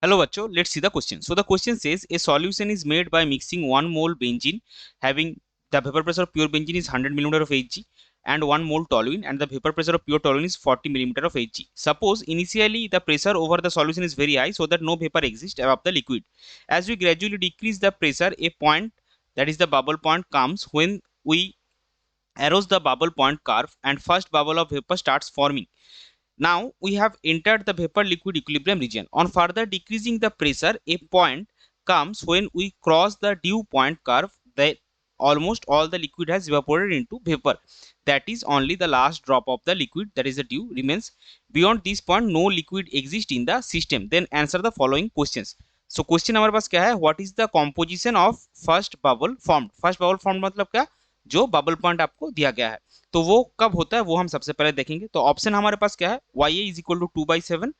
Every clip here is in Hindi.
Hello बच्चों, let's see the question. So the question says a solution is made by mixing 1 mole benzene having the vapor pressure of pure benzene is 100 millimeter of Hg and 1 mole toluene and the vapor pressure of pure toluene is 40 millimeter of Hg. Suppose initially the pressure over the solution is very high so that no vapor exists above the liquid. As we gradually decrease the pressure, a point, that is the bubble point, comes when we arrows the bubble point curve and first bubble of vapor starts forming. Now we have entered the vapor liquid equilibrium region. On further decreasing the pressure, a point comes when we cross the dew point curve that almost all the liquid has evaporated into vapor. That is only the last drop of the liquid, that is the dew, remains. Beyond this point no liquid exists in the system. Then answer the following questions. So question हमारे पास क्या है, what is the composition of first bubble formed. First bubble formed मतलब क्या, जो बबल पॉइंट आपको दिया गया है तो वो कब होता है वो हम सबसे पहले देखेंगे. तो ऑप्शन हमारे पास क्या है, Y A is equal to 2/7,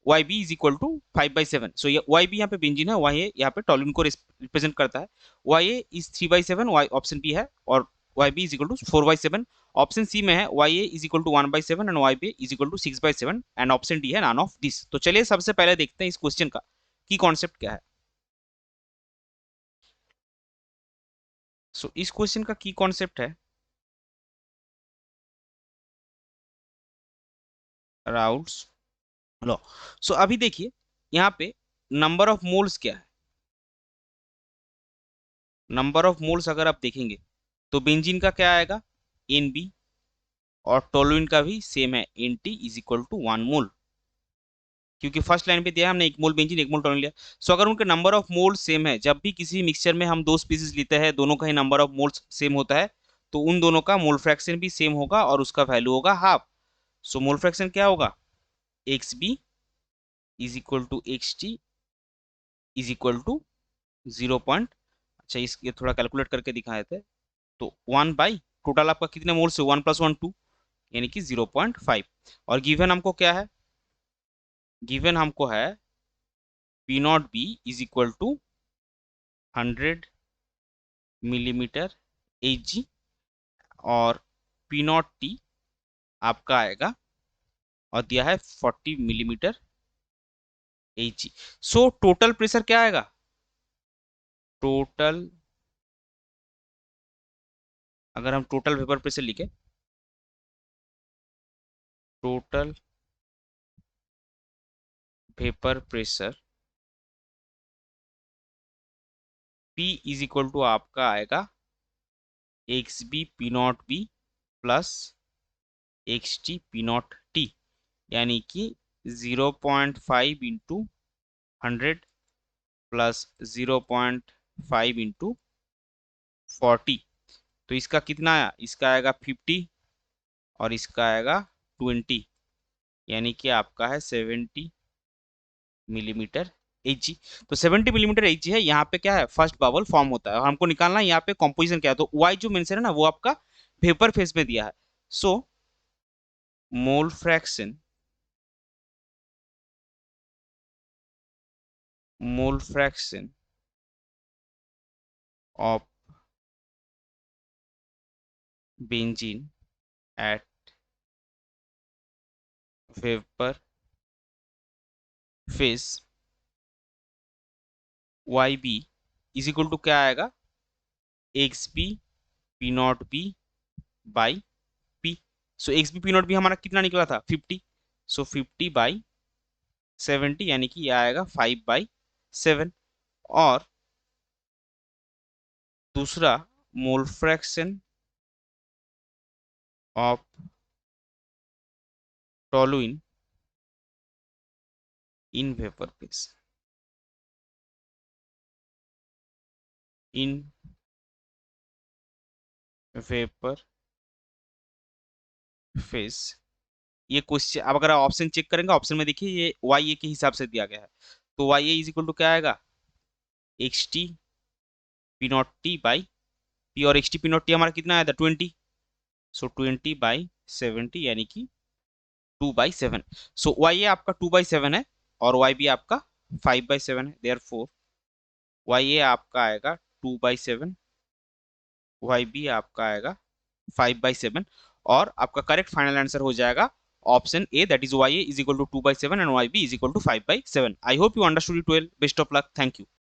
Y B is equal to 5/7. So ये वाई बी यहाँ पे बेंजीन है, वाई ए यहाँ पे टॉल्यून को रिप्रेजेंट करता है. Y A is 3/7, Y option B है, और Y B is equal to 4/7. Option C में है Y A is equal to 1/7 and Y B is equal to 6/7 and option D है नॉन ऑफ दिस. तो चलिए सबसे पहले देखते हैं इस क्वेश्चन का की कॉन्सेप्ट क्या है. सो इस क्वेश्चन का की कॉन्सेप्ट है राउल्ट्स लॉ. सो अभी देखिए यहाँ पे नंबर ऑफ मोल्स क्या है. नंबर ऑफ मोल्स अगर आप देखेंगे तो बेंजीन का क्या आएगा, एन बी, और टोलुइन का भी सेम है, N T is equal to 1 mole, क्योंकि फर्स्ट लाइन पे दिया है हमने 1 मोल बेंजीन 1 मोल टोलुइन लिया. सो अगर उनके नंबर ऑफ मोल सेम है, जब भी किसी मिक्सचर में हम दो स्पीसीज लेते हैं दोनों का ही नंबर ऑफ मोल्स सेम होता है तो उन दोनों का मोल फ्रैक्शन भी सेम होगा और उसका वैल्यू होगा हाफ. सो मोल फ्रैक्शन क्या होगा, X B is equal to X T is equal to 0. अच्छा इस ये थोड़ा कैलकुलेट करके दिखाए थे. तो 1 बाई टोटल आपका कितने मोल्स है, 1 + 1 2, यानी कि 0.5. और गिवन हमको क्या है, गिवन हमको है P naught B is equal to 100 millimetre H, और पी नॉट टी आपका आएगा और दिया है 40 millimetre H. So total pressure क्या आएगा, टोटल, अगर हम टोटल वेपर प्रेशर लिखे, total vapour pressure P is equal to आपका आएगा X B P naught B plus X T P naught T, यानी कि 0.5 इंटू 100 प्लस 0.5 इंटू 40. तो इसका कितना आया, इसका आएगा 50 और इसका आएगा 20, यानी कि आपका है 70 मिलीमीटर एच. तो 70 मिलीमीटर एच है, यहाँ पे क्या है फर्स्ट बबल फॉर्म होता है और हमको निकालना है यहाँ पे कॉम्पोजिशन क्या है. तो वाई जो मेंशन है ना वो आपका वेपर फेज में दिया है. So mole fraction, mole fraction of benzene at vapour phase Y B is equal to क्या आएगा, X B P naught B by P. So X B P naught B हमारा कितना निकला था 50. सो 50/70, यानी कि यह आएगा 5/7. और दूसरा मोल fraction of toluene in vapour phase, in vapour phase. ये क्वेश्चन अब अगर आप ऑप्शन चेक करेंगे, ऑप्शन में देखिए ये वाई ए के हिसाब से दिया गया है. तो Y A is equal to क्या आएगा, X T P naught T by P, और X T P naught T हमारा कितना आया था 20. सो 20/70, यानी कि 2/7. सो वाई ए आपका 2/7 है और वाई बी आपका 5/7 है. देयर फोर वाई ए आपका आएगा 2/7, वाई बी आपका आएगा 5/7, और आपका करेक्ट फाइनल आंसर हो जाएगा option A, that is YA is equal to 2 by 7 and YB is equal to 5 by 7. I hope you understood it well. Best of luck. Thank you.